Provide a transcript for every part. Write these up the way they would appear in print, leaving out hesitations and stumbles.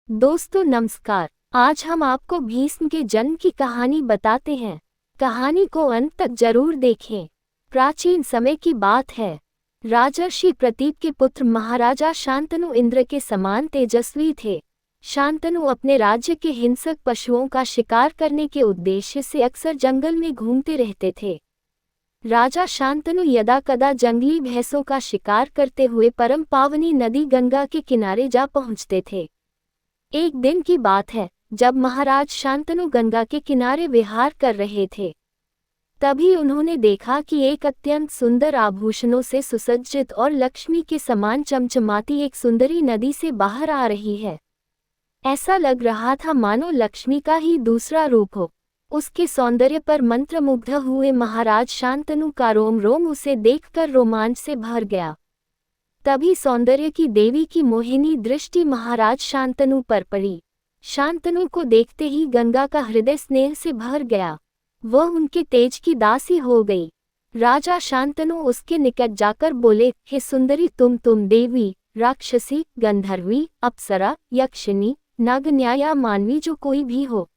दोस्तों नमस्कार। आज हम आपको भीष्म के जन्म की कहानी बताते हैं। कहानी को अंत तक जरूर देखें। प्राचीन समय की बात है। राजर्षि प्रतीप के पुत्र महाराजा शांतनु इंद्र के समान तेजस्वी थे। शांतनु अपने राज्य के हिंसक पशुओं का शिकार करने के उद्देश्य से अक्सर जंगल में घूमते रहते थे। राजा शांतनु यदाकदा जंगली भैंसों का शिकार करते हुए परम पावनी नदी गंगा के किनारे जा पहुंचते थे। एक दिन की बात है, जब महाराज शांतनु गंगा के किनारे विहार कर रहे थे। तभी उन्होंने देखा कि एक अत्यंत सुंदर आभूषणों से सुसज्जित और लक्ष्मी के समान चमचमाती एक सुंदरी नदी से बाहर आ रही है। ऐसा लग रहा था मानो लक्ष्मी का ही दूसरा रूप हो। उसके सौंदर्य पर मंत्रमुग्ध हुए महाराज शांतनु का रोम रोम उसे देखकर रोमांच से भर गया। तभी सौंदर्य की देवी की मोहिनी दृष्टि महाराज शांतनु पर पड़ी। शांतनु को देखते ही गंगा का हृदय स्नेह से भर गया। वह उनके तेज की दासी हो गई। राजा शांतनु उसके निकट जाकर बोले, हे सुंदरी, तुम देवी, राक्षसी, गंधर्वी, अप्सरा, यक्षिणी, नागन्या या मानवी जो कोई भी हो,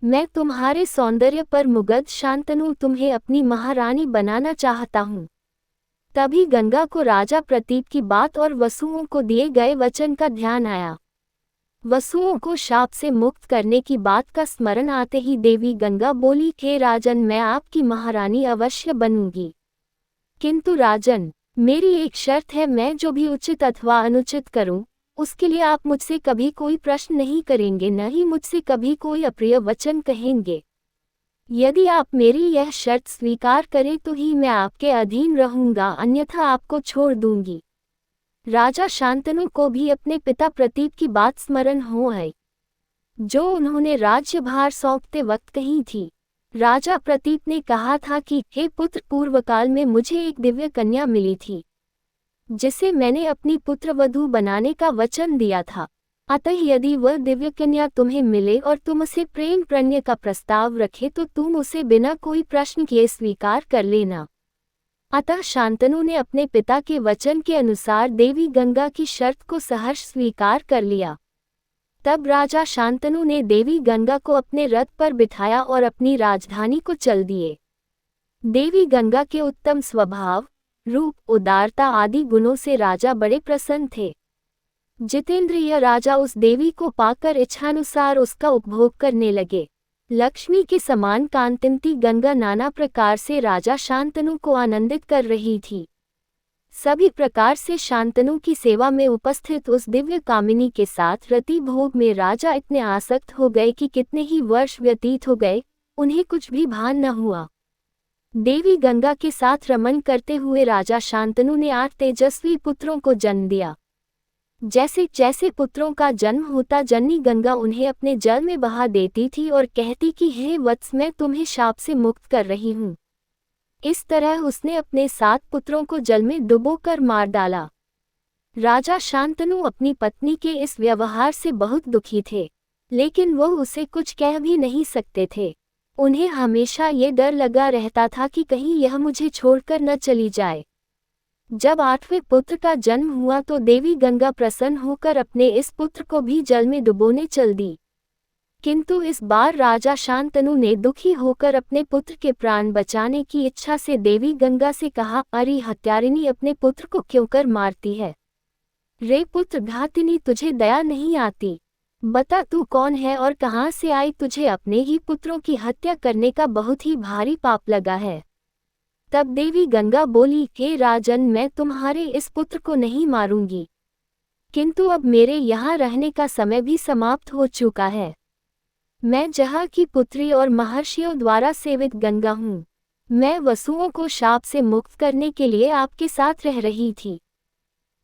मैं तुम्हारे सौंदर्य पर मुग्ध शांतनु तुम्हें अपनी महारानी बनाना चाहता हूँ। तभी गंगा को राजा प्रतीप की बात और वसुओं को दिए गए वचन का ध्यान आया। वसुओं को शाप से मुक्त करने की बात का स्मरण आते ही देवी गंगा बोली, हे राजन, मैं आपकी महारानी अवश्य बनूंगी। किंतु राजन, मेरी एक शर्त है, मैं जो भी उचित अथवा अनुचित करूं, उसके लिए आप मुझसे कभी कोई प्रश्न नहीं करेंगे, न ही मुझसे कभी कोई अप्रिय वचन कहेंगे। यदि आप मेरी यह शर्त स्वीकार करें तो ही मैं आपके अधीन रहूंगा, अन्यथा आपको छोड़ दूंगी। राजा शांतनु को भी अपने पिता प्रतीप की बात स्मरण हो आई, जो उन्होंने राज्यभार सौंपते वक्त कही थी। राजा प्रतीप ने कहा था कि हे पुत्र, पूर्वकाल में मुझे एक दिव्य कन्या मिली थी, जिसे मैंने अपनी पुत्रवधू बनाने का वचन दिया था। अतः यदि वह दिव्य कन्या तुम्हें मिले और तुम उसे प्रेम प्रणय का प्रस्ताव रखे तो तुम उसे बिना कोई प्रश्न किए स्वीकार कर लेना। अतः शांतनु ने अपने पिता के वचन के अनुसार देवी गंगा की शर्त को सहर्ष स्वीकार कर लिया। तब राजा शांतनु ने देवी गंगा को अपने रथ पर बिठाया और अपनी राजधानी को चल दिए। देवी गंगा के उत्तम स्वभाव, रूप, उदारता आदि गुणों से राजा बड़े प्रसन्न थे। जितेंद्रिय राजा उस देवी को पाकर इच्छानुसार उसका उपभोग करने लगे। लक्ष्मी के समान कांतिमती गंगा नाना प्रकार से राजा शांतनु को आनंदित कर रही थी। सभी प्रकार से शांतनु की सेवा में उपस्थित उस दिव्य कामिनी के साथ रति भोग में राजा इतने आसक्त हो गए कि कितने ही वर्ष व्यतीत हो गए, उन्हें कुछ भी भान न हुआ। देवी गंगा के साथ रमन करते हुए राजा शांतनु ने 8 तेजस्वी पुत्रों को जन्म दिया। जैसे जैसे पुत्रों का जन्म होता, जननी गंगा उन्हें अपने जल में बहा देती थी और कहती कि हे वत्स, मैं तुम्हें शाप से मुक्त कर रही हूँ। इस तरह उसने अपने 7 पुत्रों को जल में डुबोकर मार डाला। राजा शांतनु अपनी पत्नी के इस व्यवहार से बहुत दुखी थे, लेकिन वह उसे कुछ कह भी नहीं सकते थे। उन्हें हमेशा ये डर लगा रहता था कि कहीं यह मुझे छोड़कर न चली जाए। जब 8वें पुत्र का जन्म हुआ तो देवी गंगा प्रसन्न होकर अपने इस पुत्र को भी जल में डुबोने चल दी। किंतु इस बार राजा शांतनु ने दुखी होकर अपने पुत्र के प्राण बचाने की इच्छा से देवी गंगा से कहा, अरे हत्यारिणी, अपने पुत्र को क्यों कर मारती है? रे पुत्र घातिनी, तुझे दया नहीं आती? बता, तू कौन है और कहाँ से आई? तुझे अपने ही पुत्रों की हत्या करने का बहुत ही भारी पाप लगा है। तब देवी गंगा बोली, हे राजन, मैं तुम्हारे इस पुत्र को नहीं मारूंगी, किंतु अब मेरे यहाँ रहने का समय भी समाप्त हो चुका है। मैं जहाँ की पुत्री और महर्षियों द्वारा सेवित गंगा हूँ। मैं वसुओं को शाप से मुक्त करने के लिए आपके साथ रह रही थी।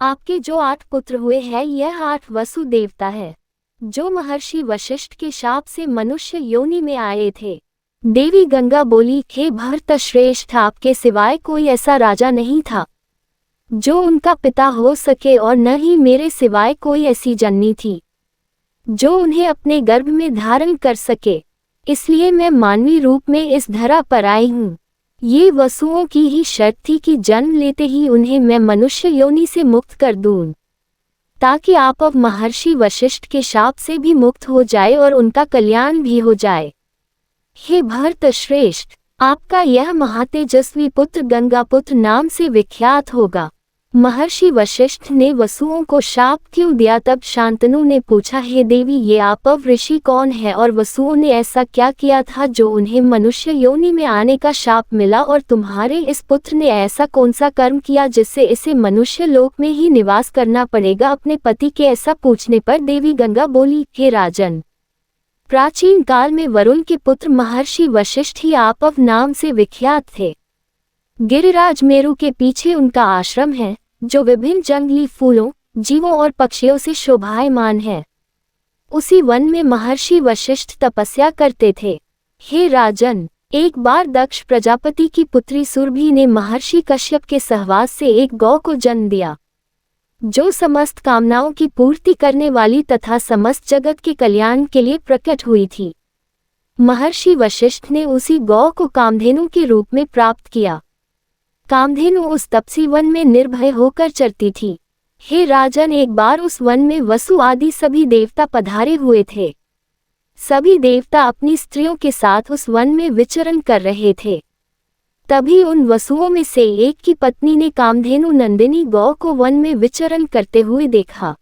आपके जो 8 पुत्र हुए हैं, यह 8 वसु देवता है, जो महर्षि वशिष्ठ के शाप से मनुष्य योनि में आए थे। देवी गंगा बोली, हे भरत श्रेष्ठ, आपके सिवाय कोई ऐसा राजा नहीं था जो उनका पिता हो सके, और न ही मेरे सिवाय कोई ऐसी जननी थी जो उन्हें अपने गर्भ में धारण कर सके। इसलिए मैं मानवी रूप में इस धरा पर आई हूँ। ये वसुओं की ही शर्त थी कि जन्म लेते ही उन्हें मैं मनुष्य योनि से मुक्त कर दूं। ताकि आप अब महर्षि वशिष्ठ के शाप से भी मुक्त हो जाए और उनका कल्याण भी हो जाए। हे भरत श्रेष्ठ, आपका यह महातेजस्वी पुत्र गंगापुत्र नाम से विख्यात होगा। महर्षि वशिष्ठ ने वसुओं को शाप क्यों दिया? तब शांतनु ने पूछा, हे देवी, ये आपव ऋषि कौन है और वसुओं ने ऐसा क्या किया था जो उन्हें मनुष्य योनि में आने का शाप मिला, और तुम्हारे इस पुत्र ने ऐसा कौन सा कर्म किया जिससे इसे मनुष्य लोक में ही निवास करना पड़ेगा? अपने पति के ऐसा पूछने पर देवी गंगा बोली, हे राजन, प्राचीन काल में वरुण के पुत्र महर्षि वशिष्ठ ही आपव नाम से विख्यात थे। गिरिराज मेरु के पीछे उनका आश्रम है, जो विभिन्न जंगली फूलों, जीवों और पक्षियों से शोभायमान है। उसी वन में महर्षि वशिष्ठ तपस्या करते थे। हे राजन, एक बार दक्ष प्रजापति की पुत्री सुरभि ने महर्षि कश्यप के सहवास से एक गौ को जन्म दिया, जो समस्त कामनाओं की पूर्ति करने वाली तथा समस्त जगत के कल्याण के लिए प्रकट हुई थी। महर्षि वशिष्ठ ने उसी गौ को कामधेनु के रूप में प्राप्त किया। कामधेनु उस तपसी वन में निर्भय होकर चरती थी। हे राजन, एक बार उस वन में वसु आदि सभी देवता पधारे हुए थे। सभी देवता अपनी स्त्रियों के साथ उस वन में विचरण कर रहे थे। तभी उन वसुओं में से एक की पत्नी ने कामधेनु नंदिनी गौ को वन में विचरण करते हुए देखा।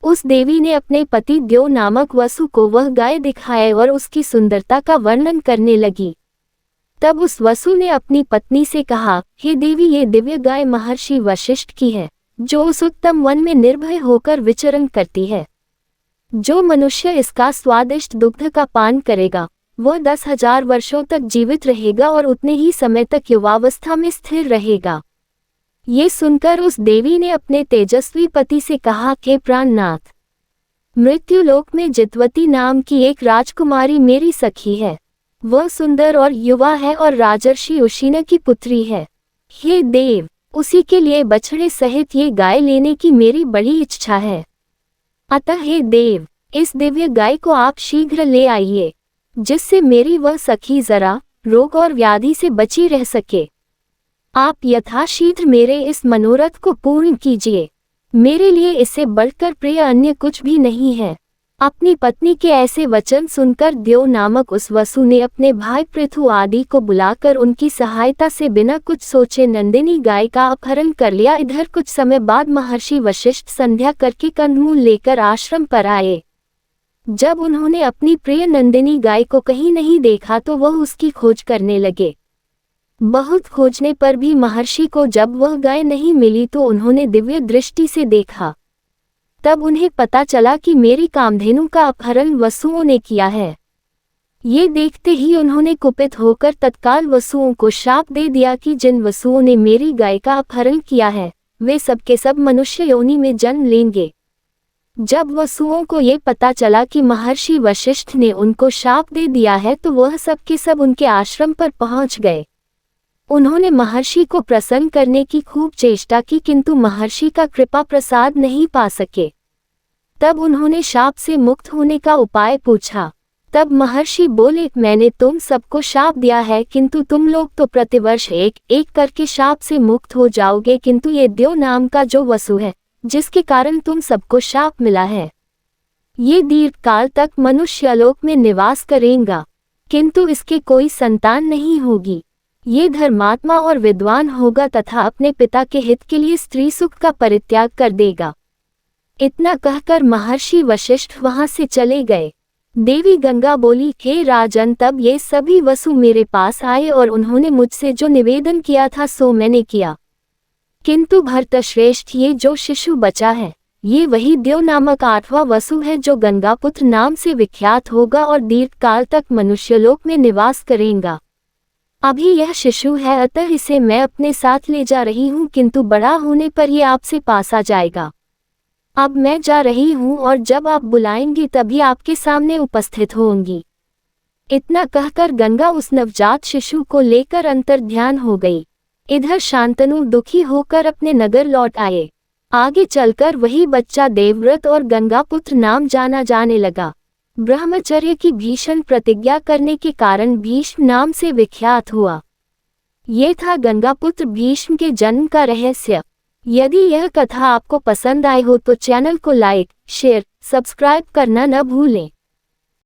उस देवी ने अपने पति द्यो नामक वसु को वह गाय दिखाए और उसकी सुंदरता का वर्णन करने लगी। तब उस वसु ने अपनी पत्नी से कहा, हे देवी, ये दिव्य गाय महर्षि वशिष्ठ की है, जो उस उत्तम वन में निर्भय होकर विचरण करती है। जो मनुष्य इसका स्वादिष्ट दुग्ध का पान करेगा, वह 10,000 वर्षों तक जीवित रहेगा और उतने ही समय तक युवावस्था में स्थिर रहेगा। ये सुनकर उस देवी ने अपने तेजस्वी पति से कहा, हे प्राणनाथ, मृत्युलोक में जितवती नाम की एक राजकुमारी मेरी सखी है। वह सुंदर और युवा है और राजर्षि उशीना की पुत्री है। हे देव, उसी के लिए बछड़े सहित ये गाय लेने की मेरी बड़ी इच्छा है। अतः हे देव, इस दिव्य गाय को आप शीघ्र ले आइए, जिससे मेरी वह सखी जरा रोग और व्याधि से बची रह सके। आप यथाशीघ्र मेरे इस मनोरथ को पूर्ण कीजिए। मेरे लिए इससे बढ़कर प्रिय अन्य कुछ भी नहीं है। अपनी पत्नी के ऐसे वचन सुनकर द्यो नामक उस वसु ने अपने भाई पृथु आदि को बुलाकर उनकी सहायता से बिना कुछ सोचे नंदिनी गाय का अपहरण कर लिया। इधर कुछ समय बाद महर्षि वशिष्ठ संध्या करके कंदमूल लेकर आश्रम पर आए। जब उन्होंने अपनी प्रिय नंदिनी गाय को कहीं नहीं देखा तो वह उसकी खोज करने लगे। बहुत खोजने पर भी महर्षि को जब वह गाय नहीं मिली तो उन्होंने दिव्य दृष्टि से देखा। तब उन्हें पता चला कि मेरी कामधेनु का अपहरण वसुओं ने किया है। ये देखते ही उन्होंने कुपित होकर तत्काल वसुओं को शाप दे दिया कि जिन वसुओं ने मेरी गाय का अपहरण किया है, वे सब के सब मनुष्य योनि में जन्म लेंगे। जब वसुओं को ये पता चला कि महर्षि वशिष्ठ ने उनको शाप दे दिया है तो वह सब के सब उनके आश्रम पर पहुंच गए। उन्होंने महर्षि को प्रसन्न करने की खूब चेष्टा की, किंतु महर्षि का कृपा प्रसाद नहीं पा सके। तब उन्होंने शाप से मुक्त होने का उपाय पूछा। तब महर्षि बोले, मैंने तुम सबको शाप दिया है, किंतु तुम लोग तो प्रतिवर्ष एक एक करके शाप से मुक्त हो जाओगे, किंतु ये द्यो नाम का जो वसु है, जिसके कारण तुम सबको शाप मिला है, ये दीर्घ काल तक मनुष्यलोक में निवास करेगा, किंतु इसके कोई संतान नहीं होगी। ये धर्मात्मा और विद्वान होगा तथा अपने पिता के हित के लिए स्त्री सुख का परित्याग कर देगा। इतना कहकर महर्षि वशिष्ठ वहां से चले गए। देवी गंगा बोली, हे राजन, तब ये सभी वसु मेरे पास आए और उन्होंने मुझसे जो निवेदन किया था सो मैंने किया। किंतु भरतश्रेष्ठ, ये जो शिशु बचा है, ये वही द्यो नामक 8वां वसु है जो गंगापुत्र नाम से विख्यात होगा और दीर्घ काल तक मनुष्यलोक में निवास करेगा। अभी यह शिशु है, अतः इसे मैं अपने साथ ले जा रही हूँ, किंतु बड़ा होने पर यह आपसे पास आ जाएगा। अब मैं जा रही हूँ और जब आप बुलाएंगी तभी आपके सामने उपस्थित होंगी। इतना कहकर गंगा उस नवजात शिशु को लेकर अंतर्ध्यान हो गई। इधर शांतनु दुखी होकर अपने नगर लौट आए। आगे चलकर वही बच्चा देवव्रत और गंगापुत्र नाम जाना जाने लगा। ब्रह्मचर्य की भीषण प्रतिज्ञा करने के कारण भीष्म नाम से विख्यात हुआ। ये था गंगापुत्र भीष्म के जन्म का रहस्य। यदि यह कथा आपको पसंद आई हो तो चैनल को लाइक, शेयर, सब्सक्राइब करना न भूलें।